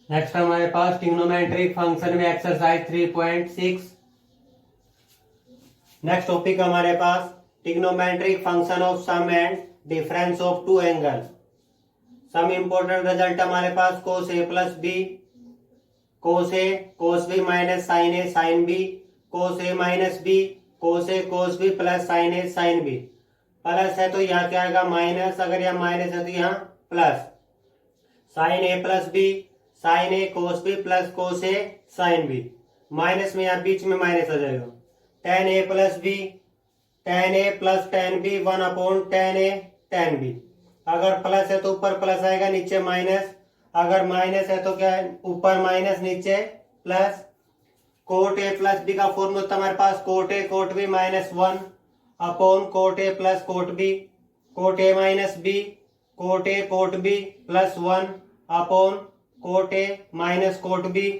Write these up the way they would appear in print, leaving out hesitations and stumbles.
Next हमारे पास trigonometric function में एक्सरसाइज 3.6। नेक्स्ट टॉपिक हमारे पास trigonometric function of sum and difference of two angle. Some important result हमारे पास cos A plus B, cos A cos B minus sine A sine B, cos A minus B, cos A cos B plus sine A sine B. Plus है तो यहाँ क्या आएगा minus, अगर यहाँ minus है तो यहाँ plus. Sine A plus B, sine A cos B plus cos A sine B, minus में यहाँ बीच में माइनस आ जाएगा। टेन ए प्लस बी, टेन ए प्लस टेन बी, 1 टेन ए टेन बी। अगर प्लस है तो ऊपर प्लस आएगा नीचे माइनस, अगर माइनस है तो क्या है ऊपर माइनस नीचे plus. Cot A plus B का फॉर्मूला होता है हमारे पास cot A cot B -1 upon cot A plus cot B, cot A minus B, cot A cot B plus 1 upon cot A minus cot B.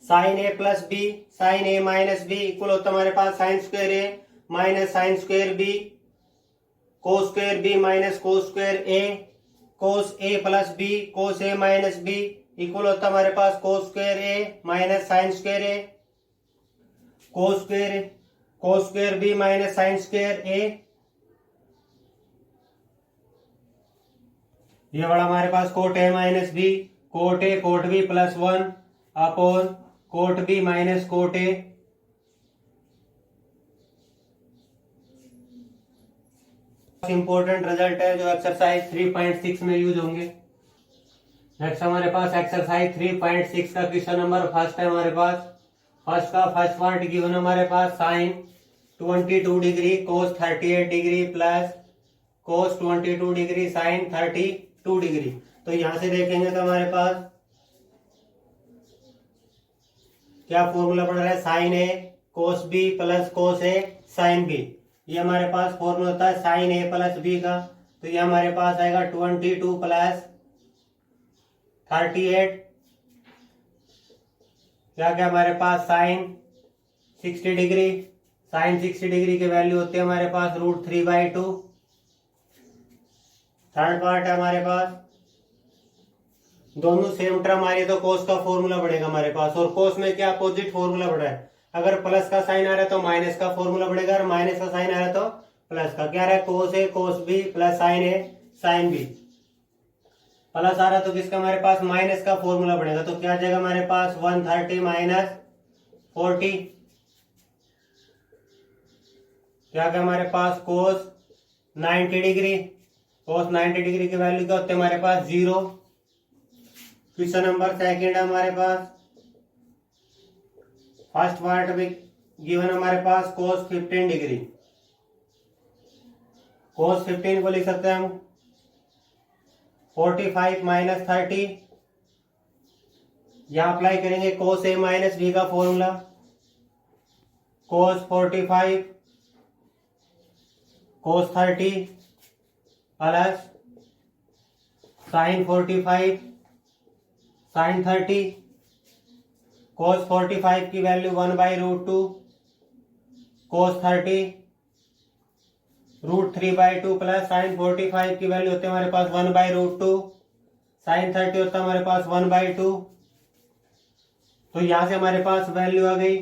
Sine A plus B, sine A minus B equal होता है हमारे पास sine square A minus sine square B, cos square B minus cos square A, cos A plus B, cos A minus B equal होता है हमारे पास cos square A minus sine square A, cos square B minus sine square A. ये बड़ा हमारे पास cot A minus B, cot A cot B plus 1 upon cot B minus cot A. Important result है जो exercise 3.6 में use होंगे। Next हमारे पास exercise 3.6 का क्वेश्चन नंबर फर्स्ट है हमारे पास। फर्स्ट का फर्स्ट पार्ट गिवन हमारे पास sine 22 degree cos 38 degree plus cos 22 degree sine 32 degree. तो यहां से देखेंगे तो हमारे पास क्या फॉर्मूला पड़ रहा है, sign A cos B plus cos A sine B. ये हमारे पास फॉर्मूला होता है साइन ए प्लस बी का, तो ये हमारे पास आएगा 22 प्लस 38 क्या क्या हमारे पास साइन 60 डिग्री, साइन 60 डिग्री की वैल्यू होती है हमारे पास √3/2। थर्ड पार्ट है हमारे पास दोनों सेम टर्म आ रही है तो कोस का फॉर्मूला बढ़ेगा हमारे पास, और कोस में क्या अपोजिट फॉर्मूला बढ़ रहा है। अगर प्लस का साइन आ रहा है तो माइनस का फॉर्मूला बढ़ेगा, और माइनस का साइन आ रहा है तो प्लस का। क्या रहा है कोस A cos B plus sine A sine B. Plus आ रहा है तो किसका हमारे पास माइनस का फॉर्मूला बढ़ेगा, तो क्या आ जाएगा हमारे पास 130 माइनस 40। क्या क्या हमारे पास कोस 90 डिग्री, कोस 90 डिग्री की वैल्यू क्या होती है हमारे पास 0। क्वेश्चन नंबर सेकंड है हमारे पास। फर्स्ट पार्ट में गिवन हमारे पास कोस 15 डिग्री, कोस 15 को लिख सकते हैं हम 45 माइनस 30। यहां अप्लाई करेंगे कोस ए माइनस बी का फॉर्मूला, कोस 45 कोस 30 प्लस साइन 45 साइन 30। कोस 45 की वैल्यू 1/√2, कोस 30 √3/2 प्लस साइन 45 की वैल्यू होती है हमारे पास 1/√2, साइन 30 होता है हमारे पास 1/2। तो यहां से हमारे पास वैल्यू आ गई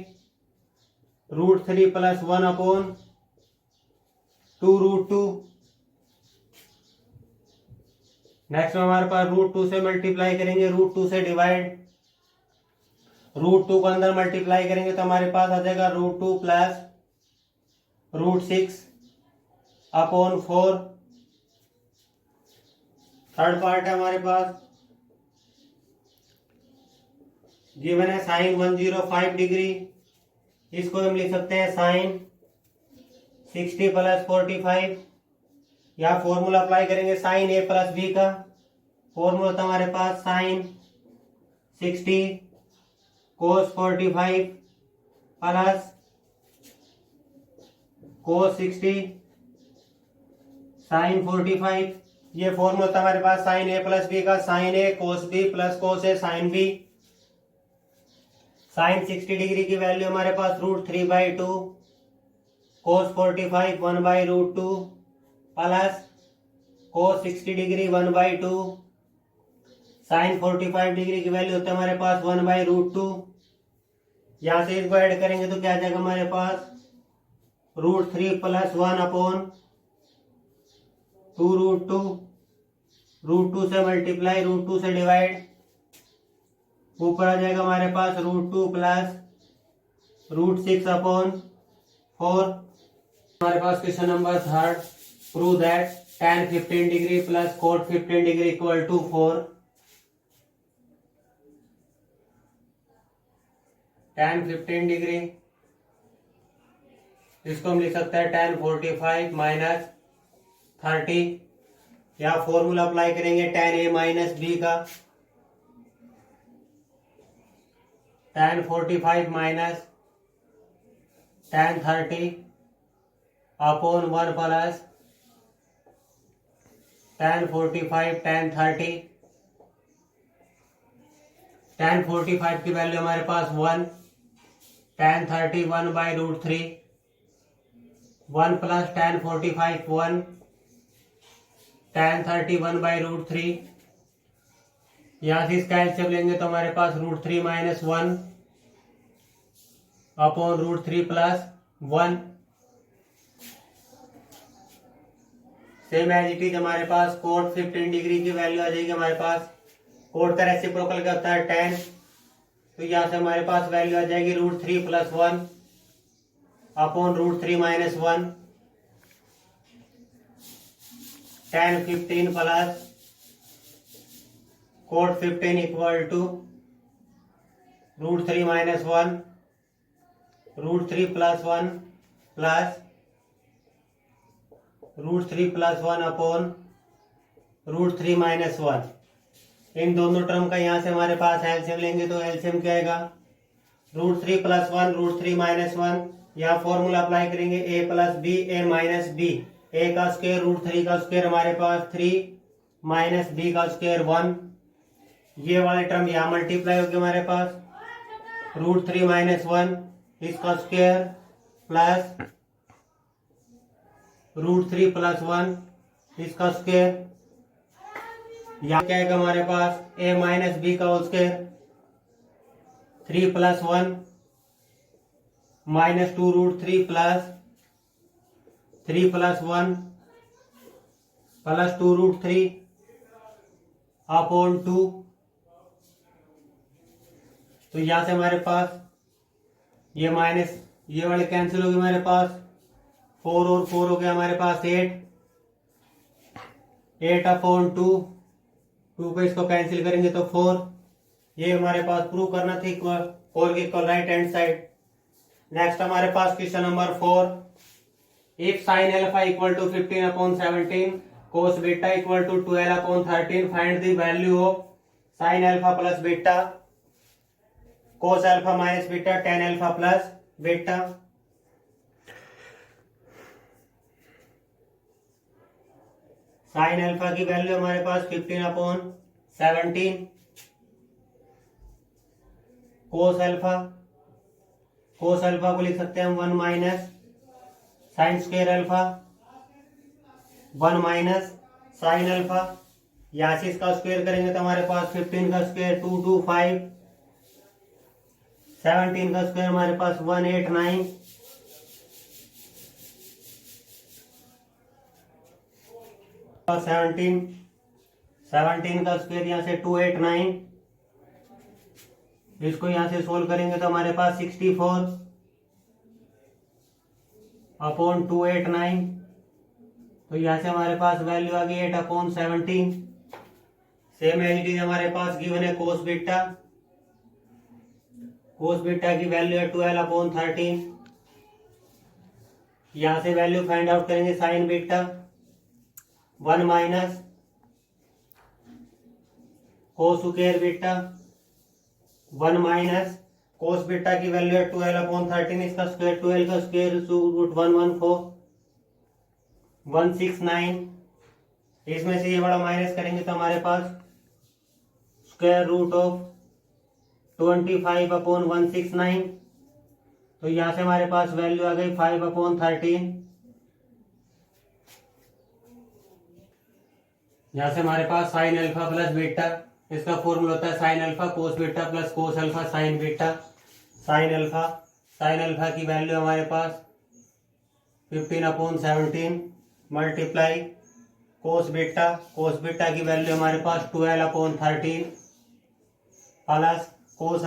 √3 प्लस 1 अपॉन 2√2। नेक्स्ट में हमारे पास √2 से मल्टीप्लाई करेंगे, √2 से डिवाइड, √2 को अंदर मल्टीप्लाई करेंगे तो हमारे पास आ जाएगा √2 प्लस √6 अपॉन 4। थर्ड पार्ट है हमारे पास गिवन है साइन 105 डिग्री, इसको हम लिख सकते हैं साइन 60 प्लस 45। यहाँ फॉर्मूला अप्लाई करेंगे साइन ए प्लस बी का, फॉर्मूला था हमारे पास sine 60 cos 45 plus cos 60 sine 45। ये फॉर्मूला था हमारे पास साइन ए प्लस बी का, sine A cos B plus cos A sine B. Sine 60 degree की वैल्यू हमारे पास √3/2, cos 45 1/√2 plus cos 60 degree 1/2 sine 45 degree की वैल्यू होता है हमारे पास 1/√2। यहां से इसको ऐड करेंगे तो क्या आ जाएगा हमारे पास √3 + 1/2√2। √2 से मल्टीप्लाई, √2 से डिवाइड, ऊपर आ जाएगा हमारे पास √2 + √6/4। हमारे पास question number 3, prove that tan 15 degree + cot 15 degree = 4। tan 15 degree इसको हम लिख सकते हैं tan 45 - 30। यहाँ फॉर्मूला अप्लाई करेंगे tan a - b का। tan 45 - tan 30 upon 1 plus tan 45 tan 30। tan 45 की वैल्यू हमारे पास 1, tan 30 1/√3, 1 प्लस tan 45 1, tan 30 1/√3। यहाँ से इसका एलसीएम लेंगे तो हमारे पास √3 - 1 upon √3 + 1। Same as it is हमारे पास cot 15 डिग्री की वैल्यू आ जाएगी हमारे पास। cot का रेसिप्रोकल क्या होता है tan, तो यहाँ से हमारे पास वैल्यू आ जाएगी √3 + 1 upon √3 - 1। tan 15 + cot 15 = √3 - 1, √3 + 1 plus √3 + 1 upon √3 - 1। इन दोनों टर्म का यहाँ से हमारे पास एलसीएम लेंगे तो एलसीएम क्या आएगा √3 + 1 √3 - 1। यहाँ फॉर्मूला अप्लाई करेंगे a + b a - b। a का स्क्वायर √3 का स्क्वायर हमारे पास 3 माइनस b का स्क्वायर 1। ये वाले टर्म यहाँ मल्टीप्लाई होगी हमारे पास √3 - 1 इसका स्क्वायर प्लस √3 + 1 इसका स्क्वायर। यहाँ क्या है हमारे पास a - b का स्क्वायर 3 + 1 -2 √3 प्लस 3 + 1 +2 √3 अपॉन 2। तो यहां से हमारे पास ये माइनस ये वाले कैंसिल हो गए हमारे पास 4 और 4 हो गया हमारे पास 8 अपॉन 2 को इसको कैंसिल करेंगे तो 4। ये हमारे पास प्रूव करना थी 4 के equal right hand side. Next हमारे पास question number 4, if sin α = 15/17 cos β = 12/13 find the value of sin α + β cos α - β tan α + β। sin α की वैल्यू हमारे पास 15/17, cos α को लिख सकते हैं हम 1 minus sine square alpha 1 minus sine alpha. यहाँ से इसका स्क्वायर करेंगे तो हमारे पास 15 का स्क्वायर 225, 17 का स्क्वायर हमारे पास 189, 17 का स्क्वायर यहाँ से 289। इसको यहाँ से सोल्व करेंगे तो हमारे पास 64 अपॉन 289। तो यहाँ से हमारे पास वैल्यू आ गई 8/17। सेम एज इट इज हमारे पास गिवन है कोस बीटा की वैल्यू है 12/13। यहाँ से वैल्यू फाइंड आउट करेंगे sign beta 1 minus cos square beta 1 minus cos beta की वैल्यू है 12/13 इसका स्क्वायर 12 का स्क्वायर √114 169। इसमें से ये बड़ा माइनस करेंगे तो हमारे पास स्क्वायर रूट ऑफ 25/169। तो यहां से हमारे पास वैल्यू आ गई 5/13। यहां से हमारे पास साइन अल्फा प्लस बीटा इसका फॉर्मूला होता है sine alpha cos beta plus cos alpha sine beta. Sine alpha की वैल्यू हमारे पास 15/17 मल्टीप्लाई कोस बीटा की वैल्यू हमारे पास 12/13 प्लस कोस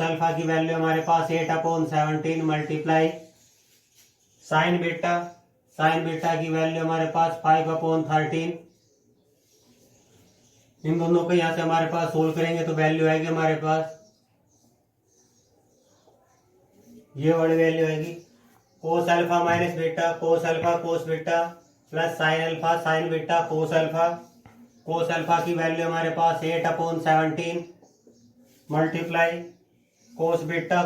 अल्फा की वैल्यू हमारे पास 8/17 मल्टीप्लाई साइन बीटा की वैल्यू हमारे पास 5/13। इन दोनों को यहां से हमारे पास सोल्व करेंगे तो वैल्यू आएगी हमारे पास ये वाली वैल्यू आएगी कोस alpha minus beta cos beta plus sign beta cos alpha की वैल्यू हमारे पास 8/17 मल्टीप्लाई कोस बीटा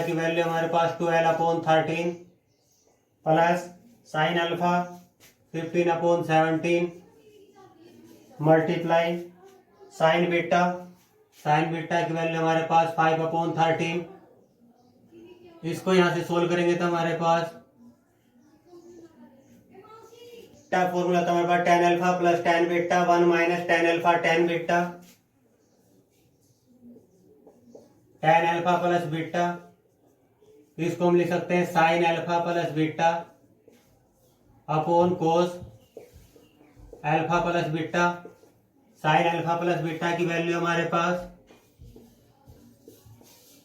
की वैल्यू हमारे पास 12/13 plus sine alpha 15/17 multiply sign beta की वैल्यू हमारे पास 5/13। इसको यहां से सोल्व करेंगे तो हमारे पास फॉर्मूला था हमारे पास tan alpha plus tan beta 1 minus tan alpha tan beta tan alpha plus beta. इसको हम लिख सकते हैं sine alpha plus beta upon cos alpha plus beta. Sine alpha plus beta की वैल्यू हमारे पास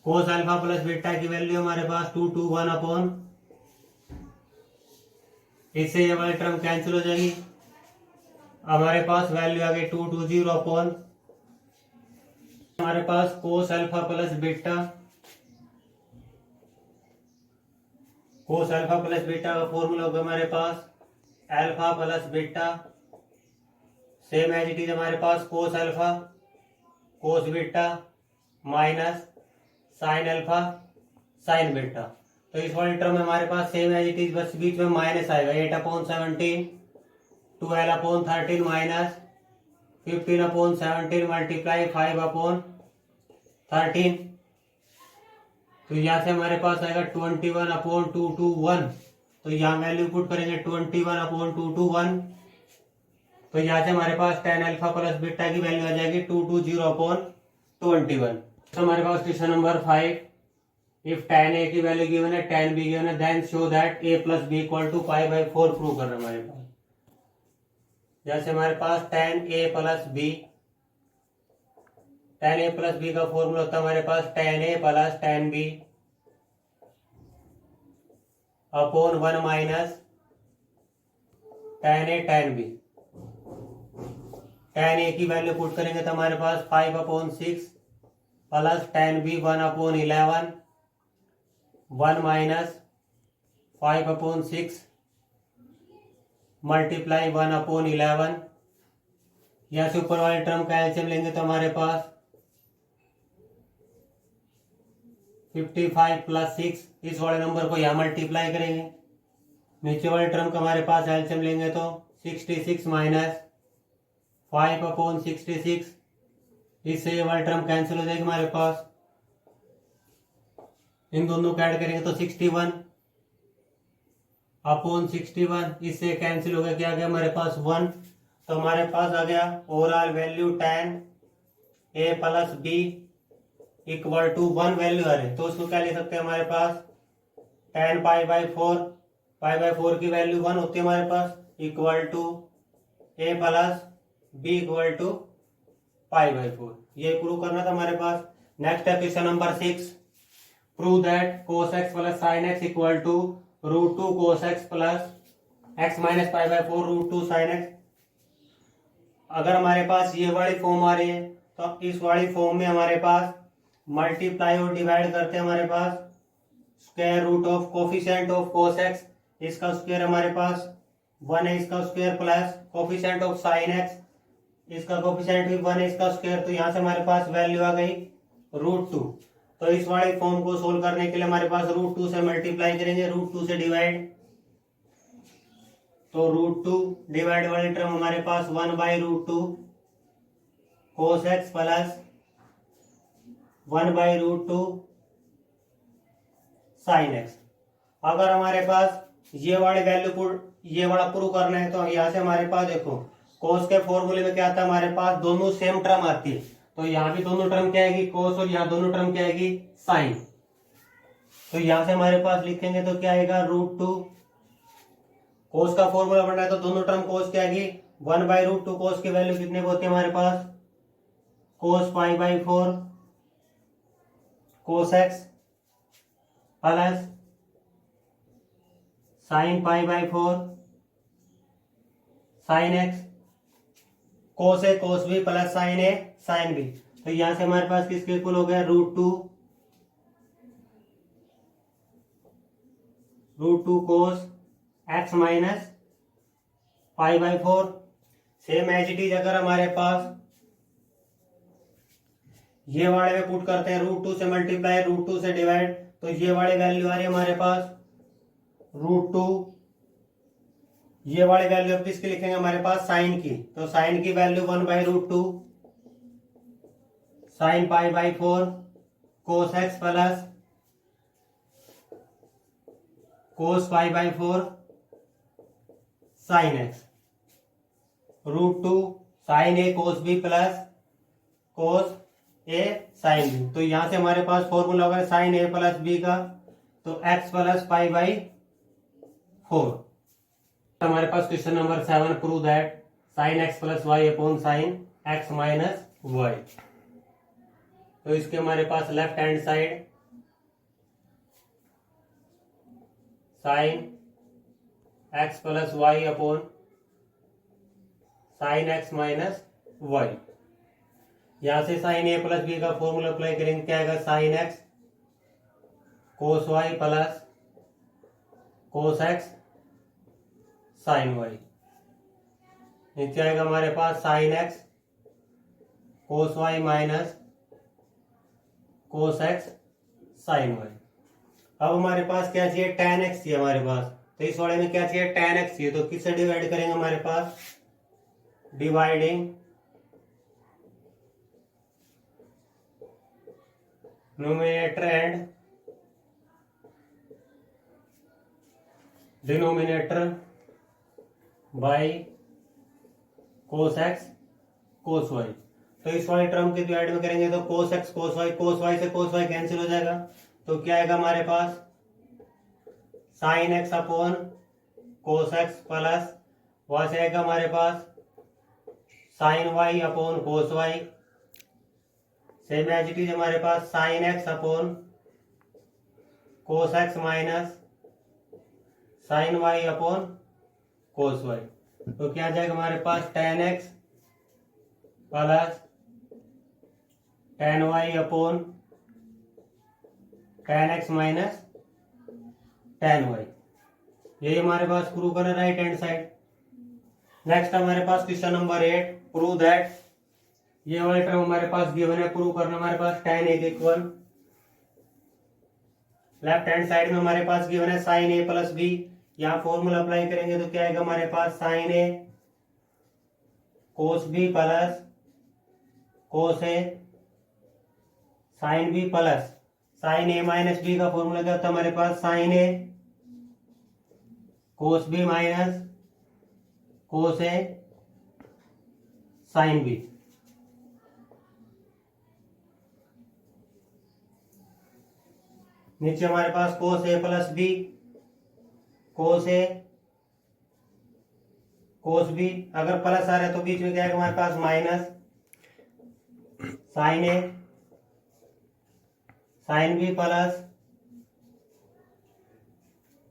कोस अल्फा प्लस बीटा की value हमारे पास 2/1 अपॉन, इससे ये वाली टर्म कैंसिल हो जाएगी। हमारे पास वैल्यू आ गई 2/0 अपॉन हमारे पास कोस अल्फा प्लस बीटा का फॉर्मूला होगा हमारे पास alpha plus beta same as it is हमारे पास cos alpha cos beta minus sine alpha sine beta. तो इस वाली टर्म में हमारे पास सेम एज इट इज, बस बीच में माइनस आएगा 8/17 12/13 माइनस 15/17 मल्टीप्लाई 5/13। तो यहाँ से हमारे पास आएगा 21/221। तो यहाँ वैल्यू पुट करेंगे 21/221। तो यहाँ से हमारे पास tan अल्फा प्लस बीटा की वैल्यू आ जाएगी 220/21। तो हमारे पास question number 5, if tan a की वैल्यू गिवन है tan b गिवन है then show that a plus b equal to π/4 prove कर रहे हैं हमारे पास। जैसे हमारे पास tan a प्लस b का फॉर्मूला होता है हमारे पास tan a plus tan b upon 1 minus tan a tan b। tan a की वैल्यू पुट करेंगे तो हमारे पास 5/6 plus tan b 1/11 1 minus 5/6 multiply 1/11। यहाँ से ऊपर वाले टर्म का एलसीएम लेंगे तो हमारे पास 55 प्लस 6, इस वाले नंबर को यहाँ मल्टीप्लाई करेंगे। नीचे वाले टर्म का हमारे पास एलसीएम लेंगे तो 66 माइनस 5/66, इससे ये वाली टर्म कैंसिल हो जाएगी हमारे पास। इन दोनों को ऐड करेंगे तो 61/61, इससे कैंसिल हो गया, क्या आ गया हमारे पास 1। तो हमारे पास आ गया overall value tan a plus b equal to 1 value आ रही, तो उसको क्या ले सकते हैं हमारे पास tan π/4 की वैल्यू 1 होती है हमारे पास equal to a plus b equal to π/4। ये प्रूव करना था हमारे पास। नेक्स्ट है question number 6, prove that cos x plus sin x equal to √2 cos x plus x minus π/4 √2 sin x। अगर हमारे पास ये वाली फॉर्म आ रही है तो इस वाली फॉर्म में हमारे पास मल्टीप्लाई और डिवाइड करते हैं हमारे पास square root of coefficient of cos x, इसका स्क्वायर हमारे पास 1 है, इसका स्क्वायर plus coefficient of sin x, इसका कोफिशिएंट भी 1 है, इसका स्क्वायर। तो यहाँ से हमारे पास वैल्यू आ गई √2। तो इस वाले फॉर्म को सोल्व करने के लिए हमारे पास √2 से मल्टीप्लाई करेंगे, √2 से डिवाइड, तो √2 डिवाइड वाली टर्म हमारे पास 1/√2 cos x plus 1/√2 sin x। अगर हमारे पास ये वाली वैल्यू ये वाला प्रूव करना है तो यहाँ से हमारे पास देखो कोस के फॉर्मूले में क्या आता है हमारे पास, दोनों सेम टर्म आती है, तो यहाँ भी दोनों टर्म क्या आएगी कोस, और यहाँ दोनों टर्म क्या आएगी साइन। तो यहाँ से हमारे पास लिखेंगे तो क्या आएगा √2, कोस का फॉर्मूला बन रहा है तो दोनों टर्म कोस क्या आएगी 1/√2, कोस की वैल्यू कितने को होती है हमारे पास cos π/4 cos x plus sine π/4 sine x, cos A cos B plus sine A sine B. तो यहां से हमारे पास किसके इक्वल हो गया √2 cos x minus π/4। Same as it is अगर हमारे पास ये वाले में पुट करते हैं √2 से मल्टीप्लाई √2 से डिवाइड, तो ये वाली वैल्यू आ रही है हमारे पास √2, ये वाली वैल्यू अब किसकी लिखेंगे हमारे पास साइन की, तो साइन की value 1/√2 sine π/4 cos x plus cos π/4 sine x, √2 sine A cos B plus cos A sine B. तो यहां से हमारे पास फॉर्मूला होगा साइन ए प्लस बी का, तो एक्स प्लस π/4। हमारे पास question number 7, prove that sine x plus y upon sine x minus y. तो इसके हमारे पास left hand side sine x plus y upon sine x minus y, यहां से साइन ए प्लस बी का formula apply करेंगे, क्या आएगा sine x cos y plus cos x sine y. नीचे आएगा हमारे पास sine x cos y minus cos x sine y. अब हमारे पास क्या चाहिए tan x चाहिए हमारे पास, तो इस वाले में क्या चाहिए tan x चाहिए, तो किससे डिवाइड करेंगे हमारे पास dividing numerator and denominator by cos x cos y. तो इस वाले टर्म के डिवाइड में करेंगे तो कोस एक्स कोस वाई से कोस वाई कैंसिल हो जाएगा, तो क्या आएगा हमारे पास sine x upon cos x plus वहां से आएगा हमारे पास sine y upon cos y, same as it is हमारे पास sine x upon cos x minus sine y upon cos y. तो क्या आ जाएगा हमारे पास tan x plus tan y upon tan x minus tan y। यही हमारे पास प्रूव करना राइट हैंड साइड। नेक्स्ट हमारे पास क्वेश्चन नंबर 8, प्रूव दैट, ये वाले टर्म हमारे पास गिवन है, प्रूव करना हमारे पास tan a equal, left hand side में हमारे पास गिवन है साइन a प्लस बी, यहाँ फॉर्मूला अप्लाई करेंगे तो क्या आएगा हमारे पास sine A cos B plus cos A sine B plus sine A minus B का फॉर्मूला क्या होता है हमारे पास sine A cos B minus cos A sine B. नीचे हमारे पास cos A plus B cos A cos B, अगर प्लस आ रहा है तो बीच में क्या है हमारे पास minus sine A sine B plus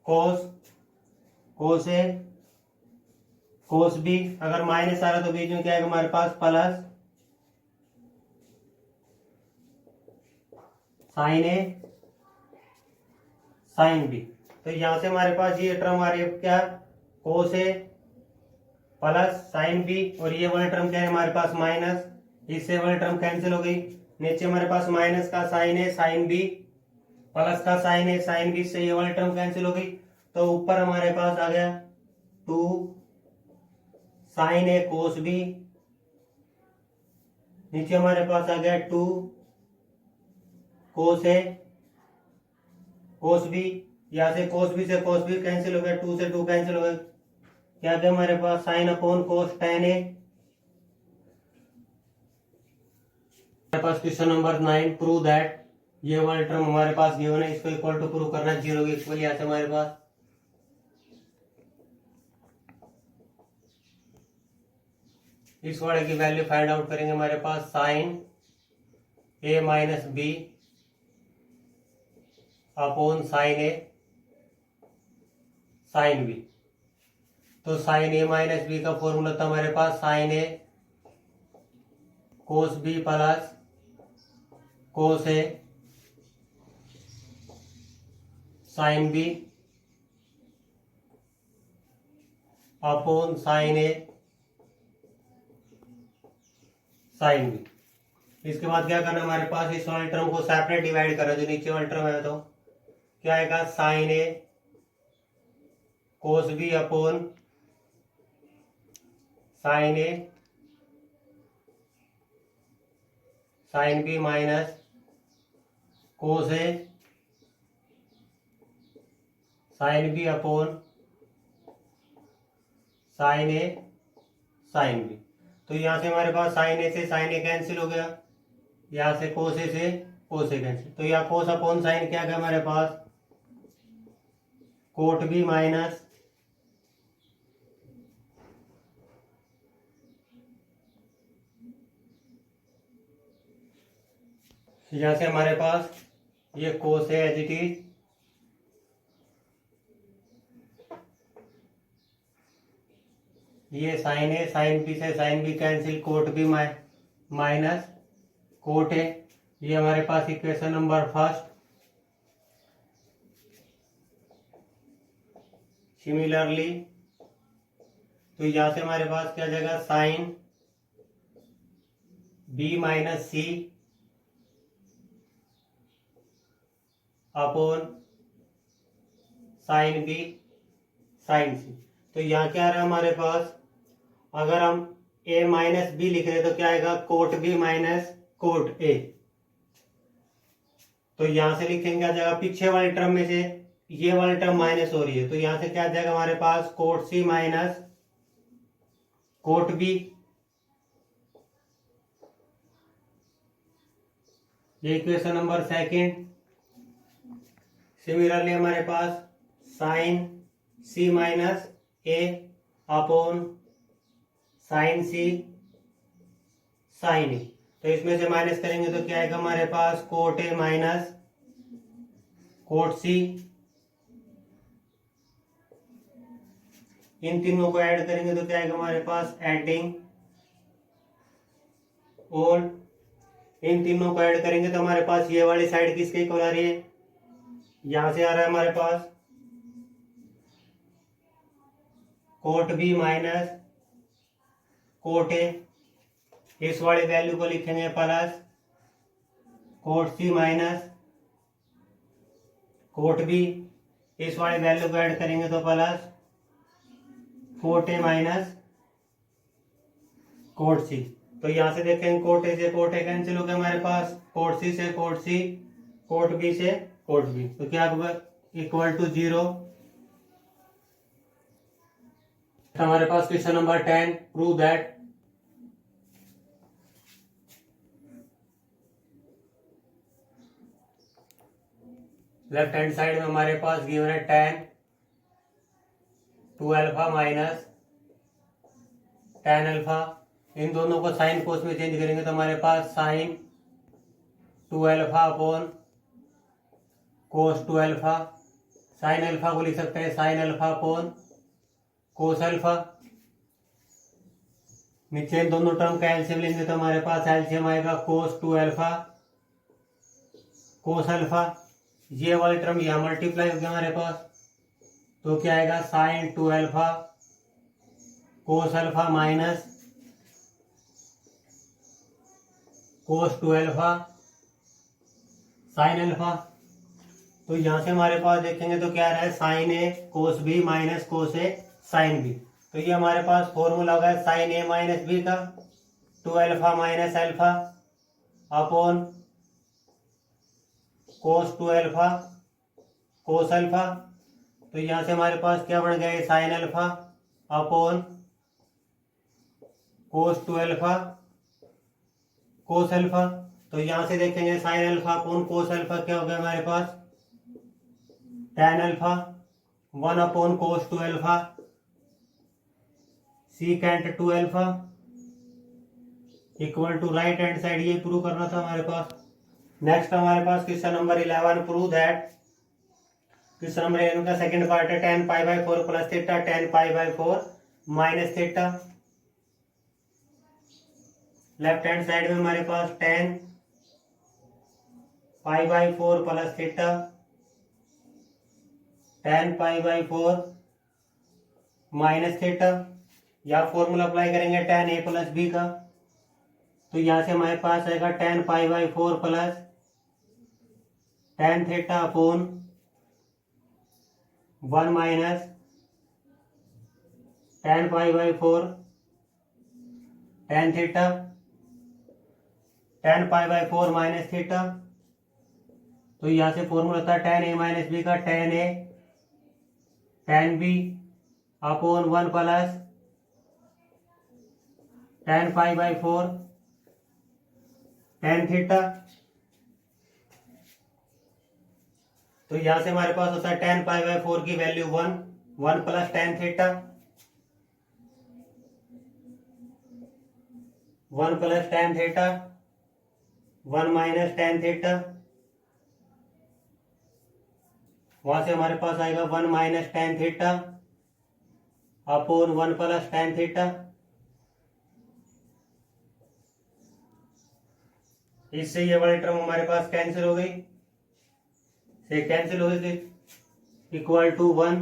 cos cos A cos B, अगर माइनस आ रहा है तो बीच में क्या है हमारे पास plus sine A sine B. तो यहां से हमारे पास ये टर्म आ रही है क्या कोस ए प्लस साइन बी, और ये वाला टर्म क्या है हमारे पास माइनस, इससे वाली टर्म कैंसिल हो गई। नीचे हमारे पास माइनस का sine A sine B plus का साइन ए साइन बी, से ये वाली टर्म कैंसिल हो गई। तो ऊपर हमारे पास आ गया 2 साइन ए कोस बी, नीचे हमारे पास आ गया 2 कोस ए कोस बी, यहां से कोस बी कैंसिल हो गया, 2 से 2 कैंसिल हो गया, क्या क्या हमारे पास साइन अपॉन कोस टेन ए। हमारे पास क्वेश्चन नंबर 9, प्रूव दैट, ये वाला टर्म हमारे पास गिवन है, इसको इक्वल टू प्रूव करना है 0 के इक्वल। यहाँ से हमारे पास इस वाले की वैल्यू फाइंड आउट करेंगे। हमारे पास sine A minus B upon sine A sine B. तो साइन ए माइनस बी का फॉर्मूला था हमारे पास sine A cos B plus cos A sine B upon sine A sine B. इसके बाद क्या करना है हमारे पास, इस वाले टर्म को सेपरेट डिवाइड करना, जो नीचे वाला टर्म है तो क्या आएगा sign A cos B upon sine A sine B minus cos A sine B upon sine A sine B. तो यहां से हमारे पास साइन ए से साइन ए कैंसिल हो गया, यहां से कोस ए से कोस ए कैंसिल। तो यहाँ कोस अपॉन साइन क्या गया हमारे पास, कोट बी माइनस यहां से हमारे पास ये कोस है एज इट इज, ये साइन है, साइन बी से sine B cancel, cot B minus cot है। ये हमारे पास इक्वेशन नंबर फर्स्ट। सिमिलरली तो यहां से हमारे पास क्या जाएगा sine B minus C upon sine B sine C. तो यहाँ क्या आ रहा है हमारे पास, अगर हम a माइनस बी लिख रहे हैं तो क्या आएगा cot B minus cot A. तो यहां से लिखेंगे आ जाएगा पीछे वाले टर्म में से ये वाली टर्म माइनस हो रही है, तो यहां से क्या आ जाएगा हमारे पास cot C minus cot B. ये इक्वेशन नंबर सेकंड। सिमिलरली हमारे पास साइन सी माइनस ए अपॉन साइन सी साइन ए। तो इसमें से माइनस करेंगे तो क्या आएगा हमारे पास कोट ए माइनस कोट सी। इन तीनों को ऐड करेंगे तो क्या आएगा हमारे पास एडिंग और इन तीनों को ऐड करेंगे तो हमारे पास ये वाली साइड किसके इक्वल आ रही है, यहां से आ रहा है हमारे पास cot B minus cot A. इस वाली वैल्यू को लिखेंगे plus cot C minus cot B. इस वाली वैल्यू को ऐड करेंगे तो plus cot A minus cot C. तो यहां से देखेंगे कोट ए से कोट ए कैंसिल हो गया हमारे पास, कोट सी से कोट सी, कोट बी से कोट बी। तो क्या इक्वल टू 0। हमारे पास question number 10, prove that, left hand side में हमारे पास गिवन है tan 2 alpha minus tan alpha. इन दोनों को साइन कोस में चेंज करेंगे तो हमारे पास sine 2 alpha upon cos 2 alpha. Sine alpha को लिख सकते हैं sine alpha upon cos alpha. नीचे इन दोनों टर्म का एलसीएम लेंगे तो हमारे पास एलसीएम आएगा कोस 2 अल्फा कोस अल्फा। ये वाली टर्म यहाँ मल्टीप्लाई हो गया हमारे पास, तो क्या आएगा sine 2 alpha cos alpha minus cos 2 alpha sine alpha. तो यहां से हमारे पास देखेंगे तो क्या आ रहा है sign A cos B minus cos A sine B. तो ये हमारे पास फॉर्मूला होगा साइन ए माइनस बी का 2 alpha minus alpha upon cos 2 alpha cos alpha. तो यहां से हमारे पास क्या बन गया sign alpha upon cos 2 alpha cos alpha. तो यहां से देखेंगे sign alpha upon cos alpha क्या हो गया हमारे पास, tan alpha 1 upon cos 2 alpha secant 2 alpha equal to right hand side, ये प्रूव करना था हमारे पास। नेक्स्ट हमारे पास question number 11, prove that. Question number 11 का सेकंड पार्ट है tan pi by 4 plus theta tan pi by 4 minus theta. Left hand side में हमारे पास tan pi by 4 plus theta tan pi by 4 minus theta, या formula apply करेंगे tan a plus B का। तो यहां से हमारे पास आएगा tan pi by 4 plus tan theta upon 1 minus tan pi by 4 tan theta tan pi by 4 minus theta. तो यहां से फॉर्मूला था tan a माइनस बी का, tan a tan b upon 1 plus tan pi by 4 tan theta. तो यहां से हमारे पास होता है tan पाई बाई 4 की value 1 plus tan theta 1 plus tan theta 1 minus tan theta. वहां से हमारे पास आएगा 1 minus tan theta upon 1 plus tan theta. इससे ये वाली टर्म हमारे पास कैंसिल हो गई, से कैंसिल हो गई, इक्वल टू 1।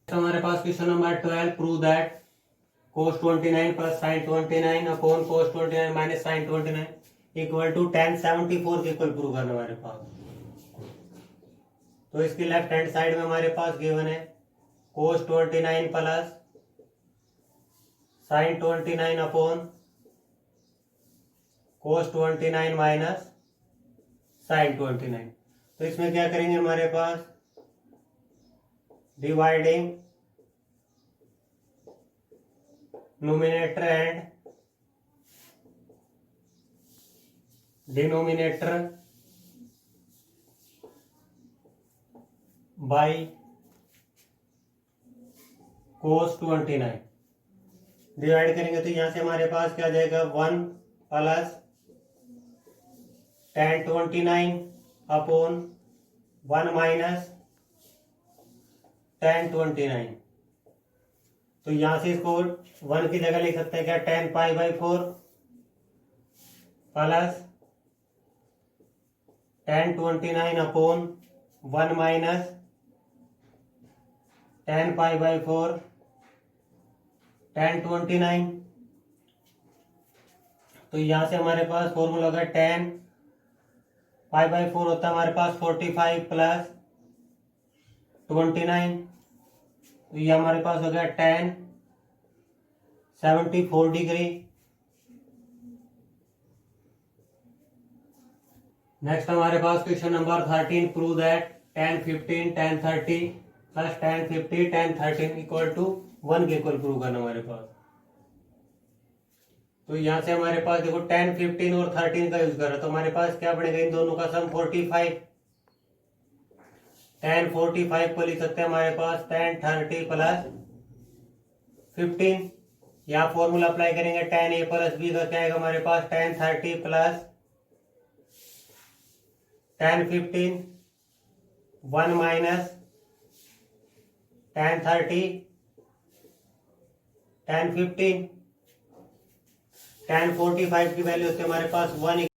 हमारे पास question number 12, prove that cos 29 plus sin 29 upon cos 29 minus sin 29 equal to tan 74 के इक्वल प्रूव करना हमारे पास। तो इसकी लेफ्ट हैंड साइड में हमारे पास गिवन है cos 29 plus sin 29 upon cos 29 minus sin 29। तो इसमें क्या करेंगे हमारे पास, dividing numerator and denominator by cos 29 divide करेंगे। तो यहां से हमारे पास क्या आ जाएगा 1 plus tan 29 upon 1 minus tan 29। तो यहां से इसको 1 की जगह लिख सकते हैं क्या, tan pi by 4 plus tan 29 upon 1 minus tan pi by 4 tan 29। तो यहां से हमारे पास फॉर्मूला होगा tan पाई बाई 4 होता है हमारे पास 45 प्लस 29। तो ये हमारे पास हो गया tan 74 डिग्री। नेक्स्ट हमारे पास question number 13, prove that tan 15 tan 30 plus tan 50 tan 13 equal to 1 के इक्वल प्रूव करना हमारे पास। तो यहां से हमारे पास देखो tan 15 और 13 का यूज कर रहा है, तो हमारे पास क्या बनेगा इन दोनों का सम 45। tan 45 को लिख सकते हैं हमारे पास tan 30 प्लस 15। यहाँ फॉर्मूला अप्लाई करेंगे tan a प्लस बी का क्या आएगा हमारे पास tan 30 plus tan 15 1 minus tan 30 tan 15। tan 45 की वैल्यू होती है हमारे पास 1